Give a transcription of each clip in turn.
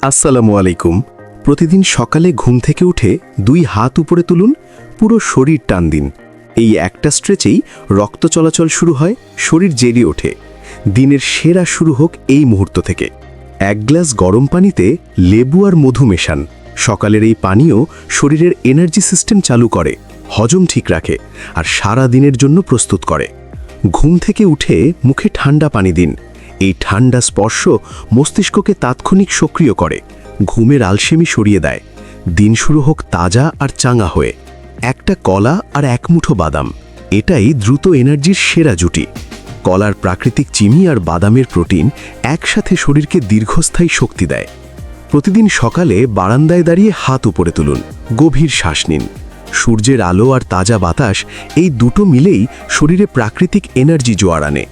আসসালামু আলাইকুম। প্রতিদিন সকালে ঘুম থেকে উঠে 2 হাত উপরে তুলুন, পুরো শরীর টান দিন। এই একটা স্ট্রেচেই রক্ত চলাচল শুরু হয়, শরীর জেগে ওঠে। দিনের সেরা শুরু হোক এই মুহূর্ত থেকে। 1 গ্লাস গরম পানিতে লেবু আর মধু মেশান। সকালের এই পানীয় শরীরের এনার্জি সিস্টেম চালু করে, হজম ঠিক রাখে আর সারা দিনের জন্য প্রস্তুত করে। ঘুম থেকে উঠে মুখে ঠান্ডা পানি দিন। এই ঠান্ডা স্পর্শ মস্তিষ্ককে তাৎক্ষণিক সক্রিয় করে, ঘুমের আলসেমি সরিয়ে দেয়। দিন শুরু হোক তাজা আর চাঙা হয়ে। একটা কলা আর 1 মুঠো বাদাম, এটাই দ্রুত এনার্জির সেরা জুটি। কলার প্রাকৃতিক চিনি আর বাদামের প্রোটিন একসাথে শরীরকে দীর্ঘস্থায়ী শক্তি দেয়। প্রতিদিন সকালে বারান্দায় দাঁড়িয়ে হাত উপরে তুলুন, গভীর শ্বাস নিন। সূর্যের আলো আর তাজা বাতাস, এই দুটো মিলেই শরীরে প্রাকৃতিক এনার্জি জোয়ার আনে।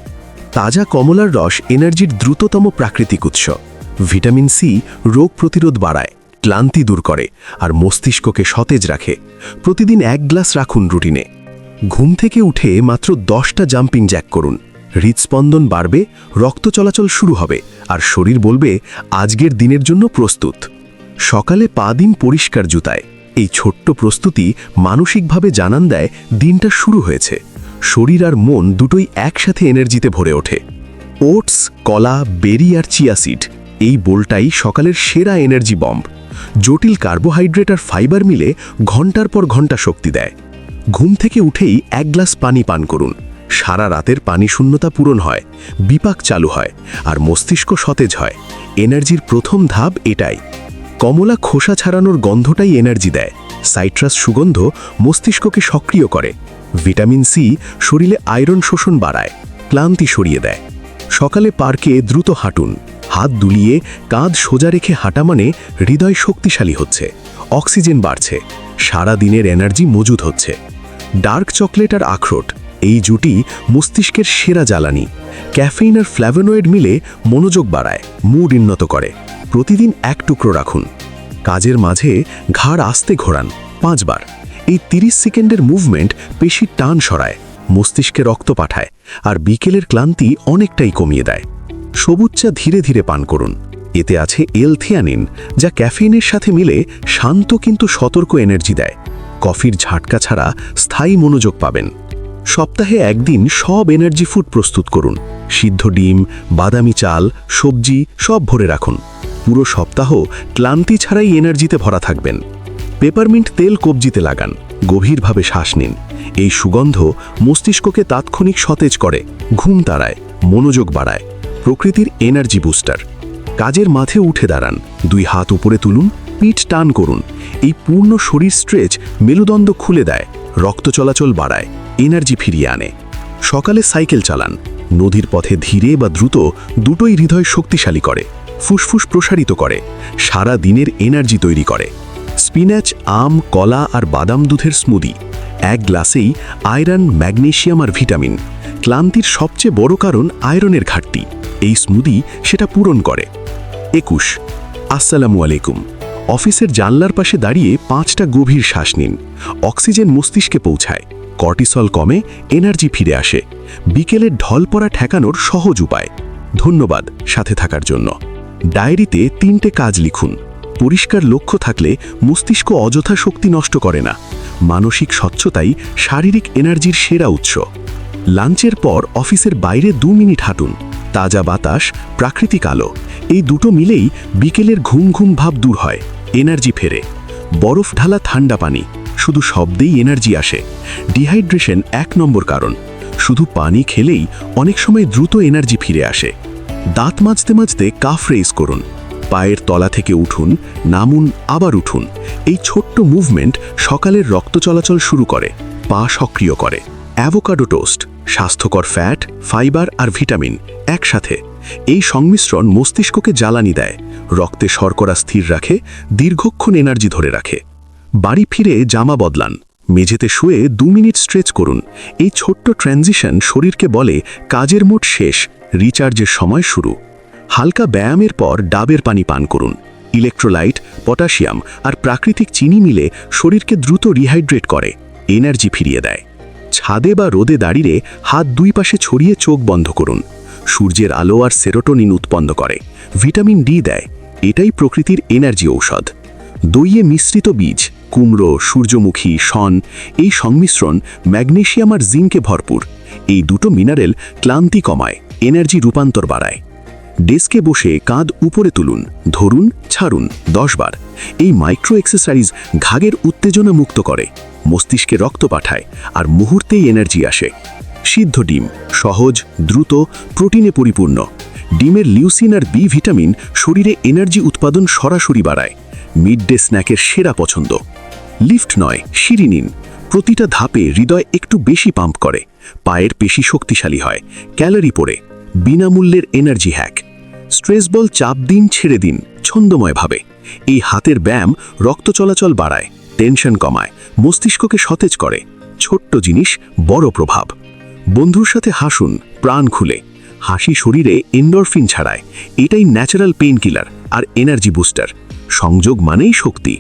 তাজা কমলার রস এনার্জির দ্রুততম প্রাকৃতিক উৎস। ভিটামিন সি রোগ প্রতিরোধ বাড়ায়, ক্লান্তি দূর করে আর মস্তিষ্ককে সতেজ রাখে। প্রতিদিন 1 গ্লাস রাখুন রুটিনে। ঘুম থেকে উঠে মাত্র 10টা জাম্পিং জ্যাক করুন। হৃদস্পন্দন বাড়বে, রক্ত চলাচল শুরু হবে আর শরীর বলবে আজকের দিনের জন্য প্রস্তুত। সকালে পা দিন পরিষ্কার জুতায়। এই ছোট্ট প্রস্তুতি মানসিকভাবে জানান দেয় দিনটা শুরু হয়েছে। শরীর আর মন দুটোই একসাথে এনার্জিতে ভরে ওঠে। ওটস, কলা, বেরি আর চিয়া সিড, এই বোলটাই সকালের সেরা এনার্জি বম্ব। জটিল কার্বোহাইড্রেট আর ফাইবার মিলে ঘন্টার পর ঘন্টা শক্তি দেয়। ঘুম থেকে উঠেই 1 গ্লাস পানি পান করুন। সারা রাতের পানি শূন্যতা পূরণ হয়, বিপাক চালু হয় আর মস্তিষ্ক সতেজ হয়। এনার্জির প্রথম ধাপ এটাই। কমলা খোসা ছাড়ানোর গন্ধটাই এনার্জি দেয়। সাইট্রাস সুগন্ধ মস্তিষ্ককে সক্রিয় করে। ভিটামিন সি শরীরে আয়রন শোষণ বাড়ায়, ক্লান্তি সরিয়ে দেয়। সকালে পার্কে দ্রুত হাঁটুন। হাত দুলিয়ে কাঁধ সোজা রেখে হাঁটা মানে হৃদয় শক্তিশালী হচ্ছে, অক্সিজেন বাড়ছে, সারা দিনের এনার্জি মজুদ হচ্ছে। ডার্ক চকলেট আর আখরোট, এই জুটি মস্তিষ্কের সেরা জ্বালানি। ক্যাফেইন আর ফ্ল্যাভোনয়েড মিলে মনোযোগ বাড়ায়, মুড উন্নত করে। প্রতিদিন 1 টুকরো রাখুন। কাজের মাঝে ঘাড় আস্তে ঘোরান 5 বার। এই 30 সেকেন্ডের মুভমেন্ট পেশির টান সরায়, মস্তিষ্কে রক্ত পাঠায় আর বিকেলের ক্লান্তি অনেকটাই কমিয়ে দেয়। সবুজ চা ধীরে ধীরে পান করুন। এতে আছে এল-থিয়ানিন, যা ক্যাফেইনের সাথে মিলে শান্ত কিন্তু সতর্ক এনার্জি দেয়। কফির ঝাটকা ছাড়া স্থায়ী মনোযোগ পাবেন। সপ্তাহে 1 দিন সব এনার্জি ফুড প্রস্তুত করুন। সিদ্ধ ডিম, বাদামি চাল, সবজি সব ভরে রাখুন। পুরো সপ্তাহ ক্লান্তি ছাড়াই এনার্জিতে ভরা থাকবেন। পেপারমিন্ট তেল কবজিতে লাগান, গভীরভাবে শ্বাস নিন। এই সুগন্ধ মস্তিষ্ককে তাৎক্ষণিক সতেজ করে, ঘুম তাড়ায়, মনোযোগ বাড়ায়। প্রকৃতির এনার্জি বুস্টার। কাজের মাঠে উঠে দাঁড়ান, 2 হাত উপরে তুলুন, পিঠ টান করুন। এই পূর্ণ শরীর স্ট্রেচ মেরুদণ্ড খুলে দেয়, রক্ত চলাচল বাড়ায়, এনার্জি ফিরিয়ে আনে। সকালে সাইকেল চালান। নদীর পথে ধীরে বা দ্রুত, দুটোই হৃদয় শক্তিশালী করে, ফুসফুস প্রসারিত করে, সারা দিনের এনার্জি তৈরি করে। স্পিনাচ, আম, কলা আর বাদাম দুধের স্মুদি, 1 গ্লাসেই আয়রন, ম্যাগনেসিয়াম আর ভিটামিন। ক্লান্তির সবচেয়ে বড় কারণ আয়রনের ঘাটতি, এই স্মুদি সেটা পূরণ করে। 21 আসসালামু আলাইকুম। অফিসের জানলার পাশে দাঁড়িয়ে 5টা গভীর শ্বাস নিন। অক্সিজেন মস্তিষ্কে পৌঁছায়, কর্টিসল কমে, এনার্জি ফিরে আসে। বিকেলের ঢল পড়া ঠেকানোর সহজ উপায়। ধন্যবাদ সাথে থাকার জন্য। ডায়েরিতে 3টে কাজ লিখুন। পরিষ্কার লক্ষ্য থাকলে মস্তিষ্ক অযথা শক্তি নষ্ট করে না। মানসিক স্বচ্ছতাই শারীরিক এনার্জির সেরা উৎস। লাঞ্চের পর অফিসের বাইরে 2 মিনিট হাঁটুন। তাজা বাতাস, প্রাকৃতিক আলো, এই দুটো মিলেই বিকেলের ঘুম ঘুম ভাব দূর হয়, এনার্জি ফেরে। বরফ ঢালা ঠান্ডা পানি, শুধু শব্দেই এনার্জি আসে। ডিহাইড্রেশন 1 নম্বর কারণ। শুধু পানি খেলেই অনেক সময় দ্রুত এনার্জি ফিরে আসে। দাঁত মাজতে মাজতে কাফ রেইজ করুন। পায়ের তলা থেকে উঠুন, নামুন, আবার উঠুন। এই ছোট্ট মুভমেন্ট সকালের রক্ত চলাচল শুরু করে, পা সক্রিয় করে। অ্যাভোকাডো টোস্ট, স্বাস্থ্যকর ফ্যাট, ফাইবার আর ভিটামিন একসাথে। এই সংমিশ্রণ মস্তিষ্ককে জ্বালানি দেয়, রক্তে শর্করা স্থির রাখে, দীর্ঘক্ষণ এনার্জি ধরে রাখে। বাড়ি ফিরে জামা বদলান। মেঝেতে শুয়ে 2 মিনিট স্ট্রেচ করুন। এই ছোট্ট ট্রানজিশন শরীরকে বলে কাজের মোড শেষ, রিচার্জের সময় শুরু। হালকা ব্যায়ামের পর ডাবের পানি পান করুন। ইলেকট্রোলাইট, পটাশিয়াম আর প্রাকৃতিক চিনি মিলে শরীরকে দ্রুত রিহাইড্রেট করে, এনার্জি ফিরিয়ে দেয়। ছাদে বা রোদে দাঁড়িয়ে হাত 2 পাশে ছড়িয়ে চোখ বন্ধ করুন। সূর্যের আলো আর সেরোটোনিন উৎপন্ন করে, ভিটামিন ডি দেয়, এটাই প্রকৃতির এনার্জি ঔষধ। দইয়ে মিশ্রিত বীজ, কুমড়ো, সূর্যমুখী, শন, এই সংমিশ্রণ ম্যাগনেসিয়াম আর জিঙ্কে ভরপুর। এই দুটো মিনারেল ক্লান্তি কমায়, এনার্জি রূপান্তর বাড়ায়। ডেস্কে বসে কাঁধ উপরে তুলুন, ধরুন, ছাড়ুন 10 বার। এই মাইক্রো এক্সারসাইজ ঘাগের উত্তেজনা মুক্ত করে, মস্তিষ্কে রক্ত পাঠায়, আর মুহূর্তেই এনার্জি আসে। সিদ্ধ ডিম সহজ, দ্রুত, প্রোটিনে পরিপূর্ণ। ডিমের লিউসিন আর বি ভিটামিন শরীরে এনার্জি উৎপাদন সরাসরি বাড়ায়। মিড ডে স্ন্যাকের সেরা পছন্দ। লিফট নয়, সিঁড়ি নিন। প্রতিটা ধাপে হৃদয় একটু বেশি পাম্প করে, পায়ের পেশি শক্তিশালী হয়, ক্যালোরি পড়ে। বিনামূল্যের এনার্জি হ্যাক। স্ট্রেস বল চাপ দিন, ছেড়ে দিন ছন্দময়ভাবে। এই হাতের ব্যায়াম রক্ত চলাচল বাড়ায়, টেনশন কমায়, মস্তিষ্ককে সতেজ করে। ছোট্ট জিনিস, বড় প্রভাব। বন্ধুর সাথে হাসুন প্রাণ খুলে। হাসি শরীরে এন্ডরফিন ছাড়ায়। এটাই ন্যাচারাল পেইন কিলার আর এনার্জি বুস্টার। সংযোগ মানেই শক্তি।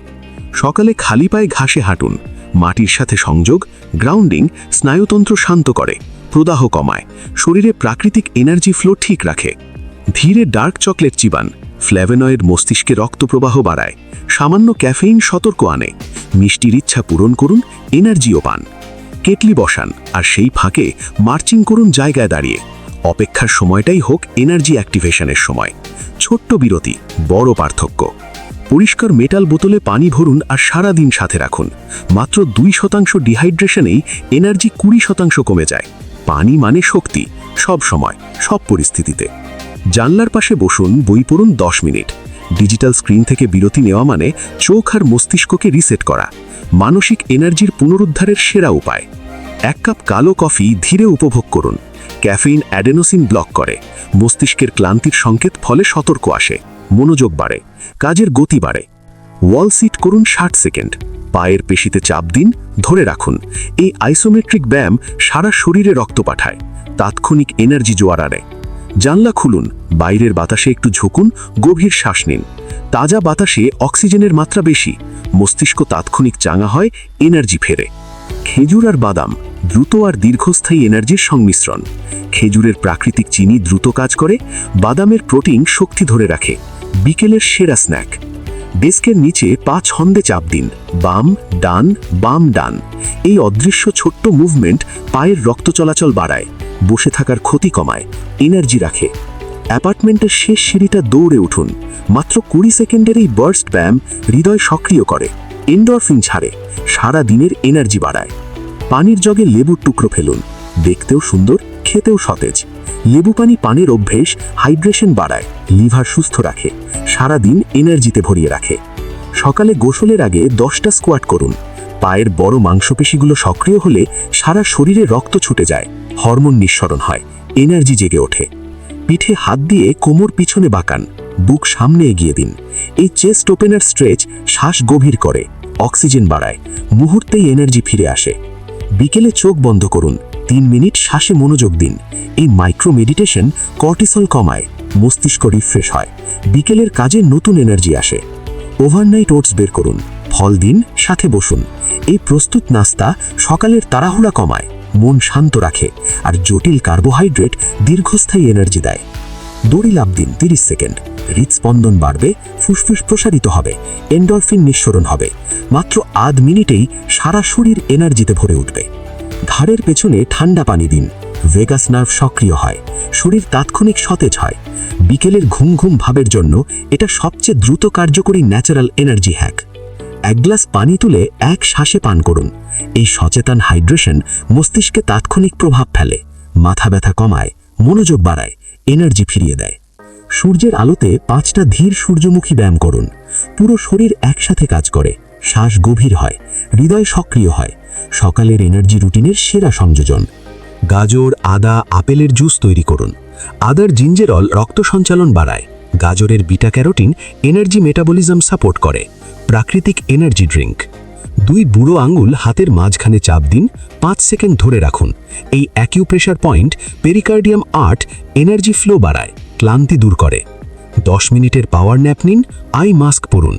সকালে খালি পায়ে ঘাসে হাঁটুন। মাটির সাথে সংযোগ, গ্রাউন্ডিং স্নায়ুতন্ত্র শান্ত করে, প্রদাহ কমায়, শরীরে প্রাকৃতিক এনার্জি ফ্লো ঠিক রাখে। ধীরে ডার্ক চকলেট চিবান, ফ্ল্যাভেনয়েড মস্তিষ্কে রক্তপ্রবাহ বাড়ায়। সামান্য ক্যাফেইন সতর্ক আনে। মিষ্টির ইচ্ছা পূরণ করুন, এনার্জিও পান। কেটলি বসান আর সেই ফাঁকে মার্চিং করুন জায়গায় দাঁড়িয়ে। অপেক্ষার সময়টাই হোক এনার্জি অ্যাক্টিভেশনের সময়। ছোট্ট বিরতি, বড় পার্থক্য। পরিষ্কার মেটাল বোতলে পানি ভরুন আর সারা দিন সাথে রাখুন। মাত্র 2% ডিহাইড্রেশনেই এনার্জি 20% কমে যায়। পানি মানে শক্তি, সব সময়, সব পরিস্থিতিতে। জানলার পাশে বসুন, বই পড়ুন 10 মিনিট। ডিজিটাল স্ক্রিন থেকে বিরতি নেওয়া মানে চোখ আর মস্তিষ্ককে রিসেট করা। মানসিক এনার্জির পুনরুদ্ধারের সেরা উপায়। 1 কাপ কালো কফি ধীরে উপভোগ করুন। ক্যাফেইন অ্যাডেনোসিন ব্লক করে, মস্তিষ্কের ক্লান্তির সংকেত ফলে সতর্ক আসে, মনোযোগ বাড়ে, কাজের গতি বাড়ে। ওয়াল সিট করুন 60 সেকেন্ড। পায়ের পেশিতে চাপ দিন, ধরে রাখুন। এই আইসোমেট্রিক ব্যায়াম সারা শরীরে রক্ত পাঠায়, তাৎক্ষণিক এনার্জি জোয়ার আনে। জানলা খুলুন, বাইরের বাতাসে একটু ঝুঁকুন, গভীর শ্বাস নিন। তাজা বাতাসে অক্সিজেনের মাত্রা বেশি, মস্তিষ্ক তাৎক্ষণিক চাঙা হয়, এনার্জি ফেরে। খেজুর আর বাদাম দ্রুত আর দীর্ঘস্থায়ী এনার্জির সংমিশ্রণ। খেজুরের প্রাকৃতিক চিনি দ্রুত কাজ করে, বাদামের প্রোটিন শক্তি ধরে রাখে। বিকেলের সেরা স্ন্যাক। ডেস্কের নিচে 5 ছন্দে চাপ দিন, বাম ডান বাম ডান। এই অদৃশ্য ছোট্ট মুভমেন্ট পায়ের রক্ত চলাচল বাড়ায়, বসে থাকার ক্ষতি কমায়, এনার্জি রাখে। অ্যাপার্টমেন্টের শেষ সিঁড়িটা দৌড়ে উঠুন। মাত্র 20 সেকেন্ডের এই বার্স্ট ব্যায়াম হৃদয় সক্রিয় করে, এন্ডরফিন ছাড়ে, সারা দিনের এনার্জি বাড়ায়। পানির জগে লেবুর টুকরো ফেলুন, দেখতেও সুন্দর, খেতেও সতেজ। লেবু পানি পানের অভ্যেস হাইড্রেশন বাড়ায়, লিভার সুস্থ রাখে, সারা দিন এনার্জিতে ভরিয়ে রাখে। সকালে গোসলের আগে 10টা স্কোয়াট করুন। পায়ের বড় মাংসপেশিগুলো সক্রিয় হলে সারা শরীরে রক্ত ছুটে যায়, হরমোন নিঃসরণ হয়, এনার্জি জেগে ওঠে। পিঠে হাত দিয়ে কোমর পিছনে বাঁকান, বুক সামনে এগিয়ে দিন। এই চেস্ট ওপেনার স্ট্রেচ শ্বাস গভীর করে, অক্সিজেন বাড়ায়, মুহূর্তেই এনার্জি ফিরে আসে। বিকেলে চোখ বন্ধ করুন, 3 মিনিট শ্বাসে মনোযোগ দিন। এই মাইক্রো মেডিটেশন কর্টিসল কমায়, মস্তিষ্ক রিফ্রেশ হয়, বিকেলের কাজে নতুন এনার্জি আসে। ওভারনাইট ওটস বের করুন, ফল দিন, সাথে বসুন। এই প্রস্তুত নাস্তা সকালের তাড়াহুড়া কমায়, মন শান্ত রাখে, আর জটিল কার্বোহাইড্রেট দীর্ঘস্থায়ী এনার্জি দেয়। দড়ি লাফ দিন 30 সেকেন্ড। হৃদস্পন্দন বাড়বে, ফুসফুস প্রসারিত হবে, এন্ডরফিন নিঃসরণ হবে। মাত্র আধ মিনিটেই সারা শরীর এনার্জিতে ভরে উঠবে। ঘাড়ের পেছনে ঠান্ডা পানি দিন, ভেগাস নার্ভ সক্রিয় হয়, শরীর তাৎক্ষণিক সতেজ হয়। বিকেলের ঘুম ঘুম ভাবের জন্য এটা সবচেয়ে দ্রুত কার্যকরী ন্যাচারাল এনার্জি হ্যাক। 1 গ্লাস পানি তুলে 1 শ্বাসে পান করুন। এই সচেতন হাইড্রেশন মস্তিষ্কে তাৎক্ষণিক প্রভাব ফেলে, মাথা ব্যথা কমায়, মনোযোগ বাড়ায়, এনার্জি ফিরিয়ে দেয়। সূর্যের আলোতে 5টা ধীর সূর্যমুখী ব্যায়াম করুন। পুরো শরীর একসাথে কাজ করে, শ্বাস গভীর হয়, হৃদয় সক্রিয় হয়। সকালের এনার্জি রুটিনের সেরা সংযোজন। গাজর, আদা, আপেলের জুস তৈরি করুন। আদার জিঞ্জেরল রক্ত সঞ্চালন বাড়ায়, গাজরের beta carotene energy metabolism support করে। প্রাকৃতিক এনার্জি ড্রিঙ্ক। 2 বুড়ো আঙ্গুল হাতের মাঝখানে চাপ দিন, 5 সেকেন্ড ধরে রাখুন। এই অ্যাকিউপ্রেশার পয়েন্ট পেরিকার্ডিয়াম আর্ট এনার্জি ফ্লো বাড়ায়, ক্লান্তি দূর করে। 10 মিনিটের পাওয়ার ন্যাপ নিন, আই মাস্ক পরুন।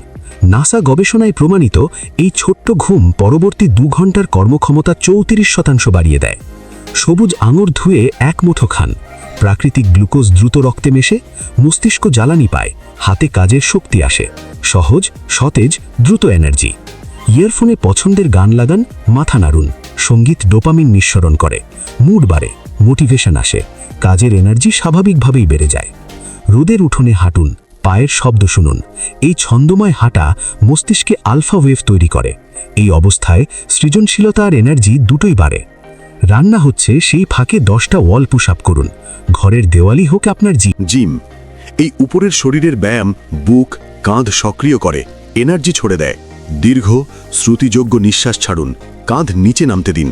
নাসা গবেষণায় প্রমাণিত এই ছোট্ট ঘুম পরবর্তী 2 ঘন্টার কর্মক্ষমতা 34% বাড়িয়ে দেয়। সবুজ আঙুর ধুয়ে 1 মুঠো খান, প্রাকৃতিক গ্লুকোজ দ্রুত রক্তে মেশে, মস্তিষ্ক জ্বালানি পায়, হাতে কাজের শক্তি আসে। সহজ, সতেজ, দ্রুত এনার্জি। ইয়ারফোনে পছন্দের গান লাগান, মাথা নাড়ুন। সঙ্গীত ডোপামিন নিঃসরণ করে, মুড বাড়ে, মোটিভেশন আসে, কাজের এনার্জি স্বাভাবিকভাবেই বেড়ে যায়। রোদের উঠোনে হাঁটুন, পায়ের শব্দ শুনুন। এই ছন্দময় হাঁটা মস্তিষ্কে আলফা ওয়েভ তৈরি করে। এই অবস্থায় সৃজনশীলতা আর এনার্জি দুটোই বাড়ে। রান্না হচ্ছে, সেই ফাঁকে 10টা ওয়াল পুশ আপ করুন। ঘরের দেওয়ালই হোক আপনার জিম এই উপরের শরীরের ব্যায়াম বুক কাঁধ সক্রিয় করে, এনার্জি ছড়ে দেয়। দীর্ঘ শ্রুতিযোগ্য নিঃশ্বাস ছাড়ুন, কাঁধ নিচে নামতে দিন।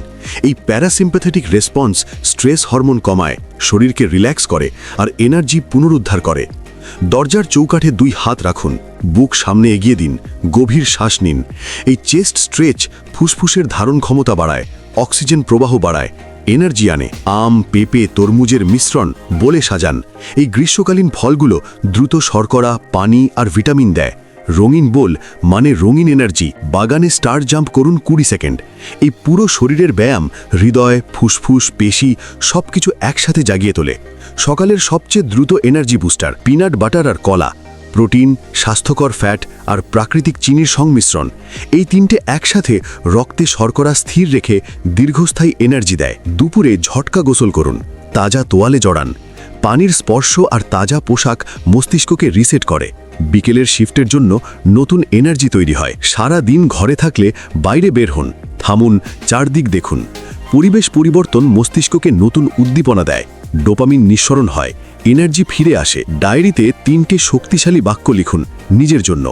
এই প্যারাসিম্প্যাথেটিক রেসপন্স স্ট্রেস হরমোন কমায়, শরীরকে রিল্যাক্স করে আর এনার্জি পুনরুদ্ধার করে। দরজার চৌকাঠে 2 হাত রাখুন, বুক সামনে এগিয়ে দিন, গভীর শ্বাস নিন। এই চেস্ট স্ট্রেচ ফুসফুসের ধারণ ক্ষমতা বাড়ায়, অক্সিজেন প্রবাহ বাড়ায়, এনার্জি আনে। আম, পেঁপে, তরমুজের মিশ্রণ বলে সাজান। এই গ্রীষ্মকালীন ফলগুলো দ্রুত শর্করা, পানি আর ভিটামিন দেয়। রঙিন বোল মানে রঙিন এনার্জি। বাগানে স্টার জাম্প করুন 20 সেকেন্ড। এই পুরো শরীরের ব্যায়াম হৃদয়, ফুসফুস, পেশি সবকিছু একসাথে জাগিয়ে তোলে। সকালের সবচেয়ে দ্রুত এনার্জি বুস্টার পিনাট বাটার আর কলা, প্রোটিন, স্বাস্থ্যকর ফ্যাট আর প্রাকৃতিক চিনির সংমিশ্রণ। এই 3টে একসাথে রক্তে শর্করা স্থির রেখে দীর্ঘস্থায়ী এনার্জি দেয়। দুপুরে ঝটকা গোসল করুন, তাজা তোয়ালে জড়ান। পানির স্পর্শ আর তাজা পোশাক মস্তিষ্ককে রিসেট করে। বিকেলের শিফটের জন্য নতুন এনার্জি তৈরি হয়। সারা দিন ঘরে থাকলে বাইরে বের হন, থামুন, চারদিক দেখুন। পরিবেশ পরিবর্তন মস্তিষ্ককে নতুন উদ্দীপনা দেয়, ডোপামিন নিঃসরণ হয়, এনার্জি ফিরে আসে। ডায়েরিতে 3টে শক্তিশালী বাক্য লিখুন নিজের জন্য।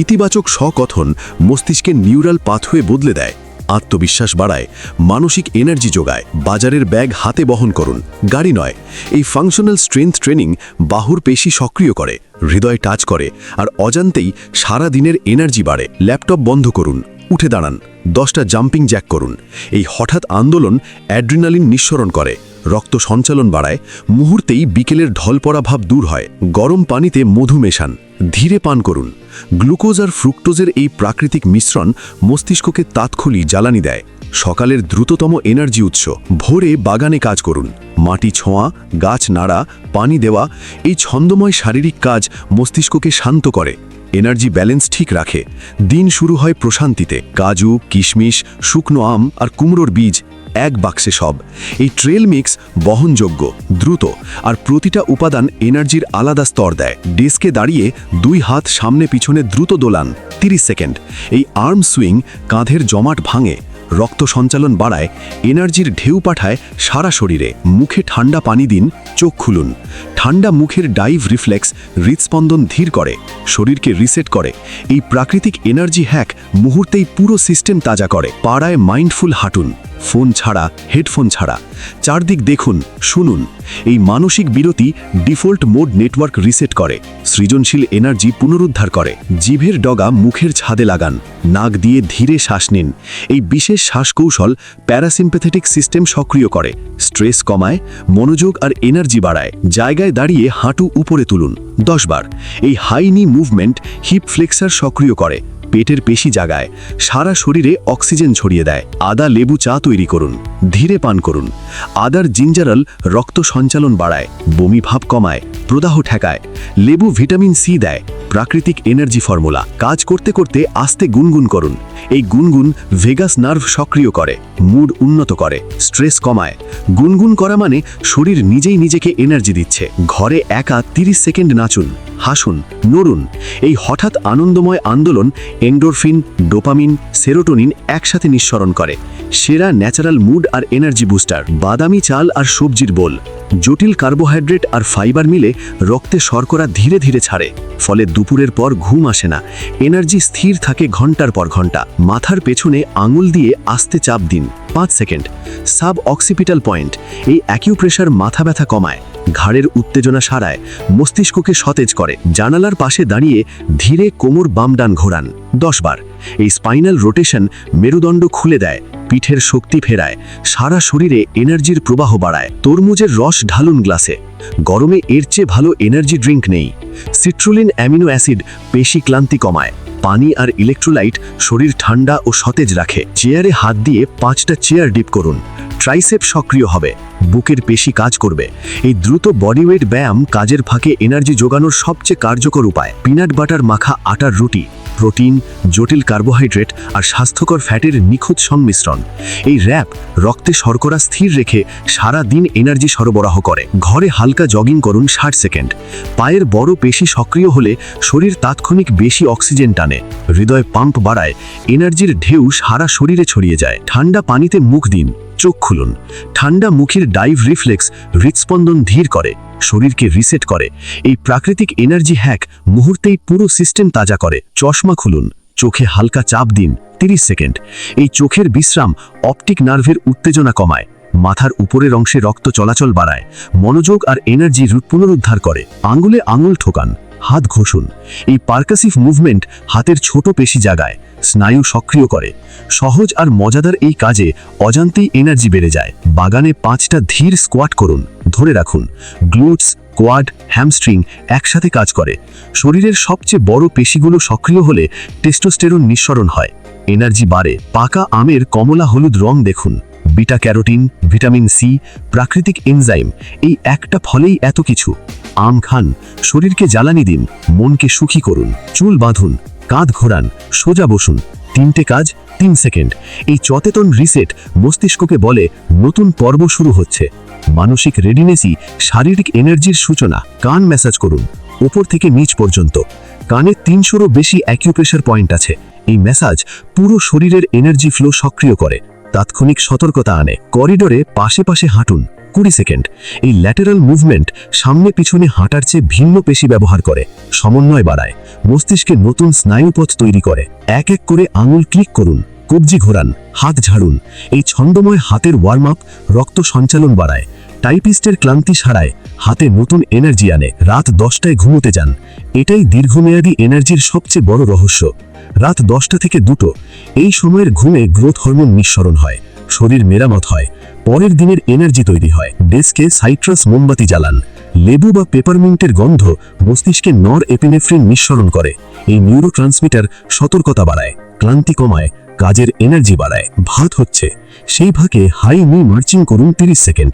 ইতিবাচক স্বকথন মস্তিষ্কের নিউরাল পাথওয়ে বদলে দেয়, আত্মবিশ্বাস বাড়ায়, মানসিক এনার্জি যোগায়। বাজারের ব্যাগ হাতে বহন করুন, গাড়ি নয়। এই ফাংশনাল স্ট্রেংথ ট্রেনিং বাহুর পেশি সক্রিয় করে, হৃদয় টাচ করে আর অজান্তেই সারা দিনের এনার্জি বাড়ে। ল্যাপটপ বন্ধ করুন, উঠে দাঁড়ান, 10টা জাম্পিং জ্যাক করুন। এই হঠাৎ আন্দোলন অ্যাড্রিনালিন নিঃসরণ করে, রক্ত সঞ্চালন বাড়ায়, মুহূর্তেই বিকেলের ঢল পড়া ভাব দূর হয়। গরম পানিতে মধু মেশান, ধীরে পান করুন। গ্লুকোজ আর ফ্রুক্টোজের এই প্রাকৃতিক মিশ্রণ মস্তিষ্ককে তাৎক্ষণিক জ্বালানি দেয়। সকালের দ্রুততম এনার্জি উৎস। ভোরে বাগানে কাজ করুন, মাটি ছোঁয়া, গাছ নাড়া, পানি দেওয়া। এই ছন্দময় শারীরিক কাজ মস্তিষ্ককে শান্ত করে, এনার্জি ব্যালেন্স ঠিক রাখে। দিন শুরু হয় প্রশান্তিতে। কাজু, কিশমিশ, শুকনো আম আর কুমড়োর বীজ এক বাক্সে সব। এই ট্রেল মিক্স বহনযোগ্য, দ্রুত আর প্রতিটা উপাদান এনার্জির আলাদা স্তর দেয়। ডেস্কে দাঁড়িয়ে 2 হাত সামনে পিছনে দ্রুত দোলান, 30 সেকেন্ড। এই আর্ম সুইং কাঁধের জমাট ভাঙে, রক্ত সঞ্চালন বাড়ায়, এনার্জির ঢেউ পাঠায় সারা শরীরে। মুখে ঠান্ডা পানি দিন, চোখ খুলুন। ঠান্ডা মুখের ডাইভ রিফ্লেক্স হৃদস্পন্দন ধীর করে, শরীরকে রিসেট করে। এই প্রাকৃতিক এনার্জি হ্যাক মুহূর্তেই পুরো সিস্টেম তাজা করে। পাড়ায় মাইন্ডফুল হাঁটুন, ফোন ছাড়া, হেডফোন ছাড়া। চারদিক দেখুন, শুনুন। এই মানসিক বিরতি ডিফল্ট মোড নেটওয়ার্ক রিসেট করে, সৃজনশীল এনার্জি পুনরুদ্ধার করে। জিভের ডগা মুখের ছাদে লাগান, নাক দিয়ে ধীরে শ্বাস নিন। এই বিশেষ শ্বাসকৌশল প্যারাসিম্প্যাথেটিক সিস্টেম সক্রিয় করে, স্ট্রেস কমায়, মনোযোগ আর এনার্জি বাড়ায়। জায়গায় দাঁড়িয়ে হাঁটু উপরে তুলুন 10 বার। এই হাই নি মুভমেন্ট হিপ ফ্লেক্সার সক্রিয় করে, পেটের পেশি জাগায়, সারা শরীরে অক্সিজেন ছড়িয়ে দেয়। আদা লেবু চা তৈরি করুন, ধীরে পান করুন। আদার জিঞ্জারাল রক্ত সঞ্চালন বাড়ায়, বমি ভাব কমায়, প্রদাহ ঠেকায়। লেবু ভিটামিন সি দেয়, প্রাকৃতিক এনার্জি ফর্মুলা। কাজ করতে করতে আস্তে গুনগুন করুন। এই গুনগুন ভেগাস নার্ভ সক্রিয় করে, মুড উন্নত করে, স্ট্রেস কমায়। গুনগুন করা মানে শরীর নিজেই নিজেকে এনার্জি দিচ্ছে। ঘরে একা 30 সেকেন্ড নাচুন, হাসুন, নড়ুন। এই হঠাৎ আনন্দময় আন্দোলন এন্ডোরফিন, ডোপামিন, সেরোটোনিন একসাথে নিঃসরণ করে। সেরা ন্যাচারাল মুড আর এনার্জি বুস্টার। বাদামি চাল আর সবজির বোল। জটিল কার্বোহাইড্রেট আর ফাইবার মিলে রক্তে শর্করা ধীরে ধীরে ছাড়ে, ফলে দুপুরের পর ঘুম আসে না, এনার্জি স্থির থাকে ঘন্টার পর ঘন্টা। মাথার পেছনে আঙুল দিয়ে আস্তে চাপ দিন 5 সেকেন্ড। Sub occipital point. এই অ্যাকিউপ্রেশার মাথা ব্যথা কমায়, ঘাড়ের উত্তেজনা সারায়, মস্তিষ্ককে সতেজ করে। জানালার পাশে দাঁড়িয়ে ধীরে কোমর বাম ডান ঘোরান 10 বার। এই স্পাইনাল রোটেশন মেরুদণ্ড খুলে দেয়, পিঠের শক্তি ফেরায়, সারা শরীরে এনার্জির প্রবাহ বাড়ায়। তরমুজের রস ঢালুন গ্লাসে, গরমে এর চেয়ে ভালো এনার্জি ড্রিঙ্ক নেই। সিট্রুলিন অ্যামিনো অ্যাসিড পেশি ক্লান্তি কমায়, পানি আর ইলেকট্রোলাইট শরীর ঠান্ডা ও সতেজ রাখে। চেয়ারে হাত দিয়ে 5টা চেয়ার ডিপ করুন। ট্রাইসেপ সক্রিয় হবে, বুকের পেশি কাজ করবে। এই দ্রুত বডিওয়েট ব্যায়াম কাজের ফাঁকে এনার্জি যোগানোর সবচেয়ে কার্যকর উপায়। পিনাট বাটার মাখা আটার রুটি, প্রোটিন, জটিল কার্বোহাইড্রেট আর স্বাস্থ্যকর ফ্যাটের নিখুঁত সংমিশ্রণ। এই র‍্যাপ রক্তে শর্করা স্থির রেখে সারা দিন এনার্জি সরবরাহ করে। ঘরে হালকা জগিং করুন 60 সেকেন্ড। পায়ের বড় পেশি সক্রিয় হলে শরীর তাৎক্ষণিক বেশি অক্সিজেন টানে, হৃদয় পাম্প বাড়ায়, এনার্জির ঢেউ সারা শরীরে ছড়িয়ে যায়। ঠান্ডা পানিতে মুখ দিন, চোখ খুলুন। ঠান্ডা মুখের ডাইভ রিফ্লেক্স হৃদস্পন্দন ধীর করে, শরীরকে রিসেট করে। এই প্রাকৃতিক এনার্জি হ্যাক মুহূর্তেই পুরো সিস্টেম তাজা করে। চশমা খুলুন, চোখে হালকা চাপ দিন 30 সেকেন্ড। এই চোখের বিশ্রাম অপটিক নার্ভের উত্তেজনা কমায়, মাথার উপরের অংশে রক্ত চলাচল বাড়ায়, মনোযোগ আর এনার্জি পুনরুদ্ধার করে। আঙুলে আঙুল ঠোকান, হাত ঘষুন। এই পারকাসিভ মুভমেন্ট হাতের ছোট পেশি জাগায়, স্নায়ু সক্রিয় করে। সহজ আর মজাদার এই কাজে অজান্তেই এনার্জি বেড়ে যায়। বাগানে 5টা ধীর স্কোয়াট করুন, ধরে রাখুন। গ্লুটস, কোয়াড, হ্যামস্ট্রিং একসাথে কাজ করে। শরীরের সবচেয়ে বড় পেশিগুলো সক্রিয় হলে টেস্টোস্টেরন নিঃসরণ হয়, এনার্জি বাড়ে। পাকা আমের কমলা হলুদ রং দেখুন, বিটা ক্যারোটিন, ভিটামিন সি, প্রাকৃতিক এনজাইম, এই একটা ফলেই এত কিছু। আম খান, শরীরকে জ্বালানি দিন, মনকে সুখী করুন। চুল বাঁধুন, কাঁধ ঘোরান, সোজা বসুন। 3টে কাজ 3 সেকেন্ড। এই সচেতন রিসেট মস্তিষ্ককে বলে নতুন পর্ব শুরু হচ্ছে। মানসিক রেডিনেসই শারীরিক এনার্জির সূচনা। কান ম্যাসাজ করুন, উপর থেকে নিচ পর্যন্ত। কানে 300রও বেশি অ্যাকিউপ্রেশার পয়েন্ট আছে। এই ম্যাসাজ পুরো শরীরের এনার্জি ফ্লো সক্রিয় করে, তাৎক্ষণিক সতর্কতা আনে। করিডোরে পাশে পাশে হাঁটুন 20 সেকেন্ড। এই ল্যাটেরাল মুভমেন্ট সামনে পিছনে হাঁটার চেয়ে ভিন্ন পেশি ব্যবহার করে, সমন্বয় বাড়ায়, মস্তিষ্কে নতুন স্নায়ুপথ তৈরি করে। এক এক করে আঙুল ক্লিক করুন, কবজি ঘোরান, হাত ঝাড়ুন। এই ছন্দময় হাতের ওয়ার্ম আপ রক্ত সঞ্চালন বাড়ায়, টাইপিস্টের ক্লান্তি সারায়, হাতে নতুন এনার্জি আনে। রাত 10টায় ঘুমোতে যান, এটাই দীর্ঘমেয়াদী এনার্জির সবচেয়ে বড় রহস্য। রাত 10টা থেকে 2টো এই সময়ের ঘুমে গ্রোথ হরমোন নিঃসরণ হয়, শরীর মেরামত হয়, পরের দিনের এনার্জি তৈরি হয়। ডেস্কে সাইট্রাস মোমবাতি জ্বালান, লেবু বা পেপারমিন্টের গন্ধ মস্তিষ্কে নর এপিনেফ্রিন নিঃসরণ করে। এই নিউরোট্রান্সমিটার সতর্কতা বাড়ায়, ক্লান্তি কমায়, কাজের এনার্জি বাড়ায়। ভাত হচ্ছে, সেই ভাগে হাই নি মার্চিং করুন 30 সেকেন্ড।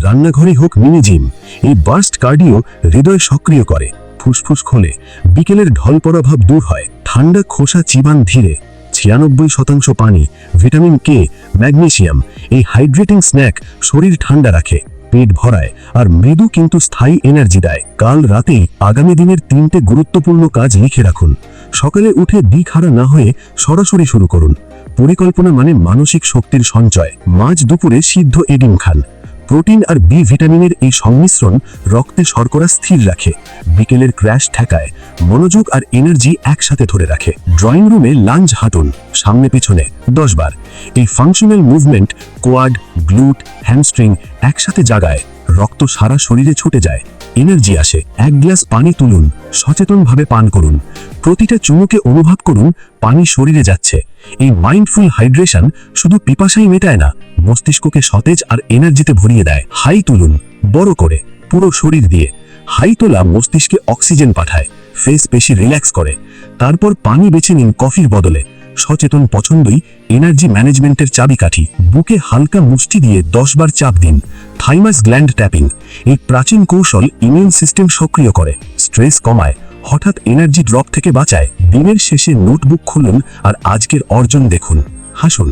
রান্নাঘরে হোক মিনি জিম, এই বার্স্ট কার্ডিও হৃদয় সক্রিয় করে, ফুসফুস খোলে, বিকেলের ঢল পড়া ভাব দূর হয়। ঠান্ডা খোসা চিবান ধীরে। 96% পানি, ভিটামিন কে, ম্যাগনেসিয়াম, এই হাইড্রেটিং স্ন্যাক শরীর ঠান্ডা রাখে, পেট ভরায় আর মৃদু কিন্তু স্থায়ী এনার্জি দেয়। কাল রাতেই আগামী দিনের 3টে গুরুত্বপূর্ণ কাজ লিখে রাখুন। সকালে উঠে দিকহারা না হয়ে সরাসরি শুরু করুন। পরিকল্পনা মানে মানসিক শক্তির সঞ্চয়। মাঝ দুপুরে সিদ্ধ এডিম খান। প্রোটিন আর বি ভিটামিনের এই সংমিশ্রণ রক্তে শর্করা স্থির রাখে, বিকেলের ক্র্যাশ ঠেকায়, মনোযোগ আর এনার্জি একসাথে ধরে রাখে। ড্রয়িং রুমে লাঞ্জ হাঁটুন, সামনে পিছনে 10 বার। এই functional movement quad, glute, hamstring একসাথে জাগায়, রক্ত সারা শরীরে ছুটে যায়, এনার্জি আসে। 1 গ্লাস পানি তুলুন, সচেতনভাবে পান করুন। প্রতিটা চুমুকে অনুভব করুন পানি শরীরে যাচ্ছে। এই মাইন্ডফুল হাইড্রেশন শুধু পিপাসাই মেটায় না, মস্তিষ্ককে সতেজ আর এনার্জিতে ভরিয়ে দেয়। হাই তুলুন, বড় করে, পুরো শরীর দিয়ে। হাই তোলা মস্তিষ্কে অক্সিজেন পাঠায়, ফেস পেশি রিল্যাক্স করে। তারপর পানি বেছে নিন কফির বদলে। সচেতন পছন্দই এনার্জি ম্যানেজমেন্টের চাবিকাঠি। বুকে হালকা মুষ্টি দিয়ে 10 বার চাপ দিন। থাইমাস গ্ল্যান্ড ট্যাপিং, এই প্রাচীন কৌশল ইমিউন সিস্টেম সক্রিয় করে, স্ট্রেস কমায়, হঠাৎ এনার্জি ড্রপ থেকে বাঁচায়। দিনের শেষে নোটবুক খুলুন আর আজকের অর্জন দেখুন, হাসুন।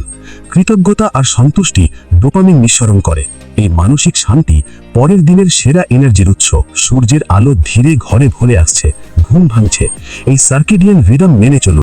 কৃতজ্ঞতা আর সন্তুষ্টি ডোপামিন নিঃসরণ করে। এই মানসিক শান্তি পরের দিনের সেরা এনার্জির উৎস। সূর্যের আলো ধীরে ঘরে ভরে আসছে, ঘুম ভাঙছে। এই সার্কেডিয়ান রিদম মেনে চলুন।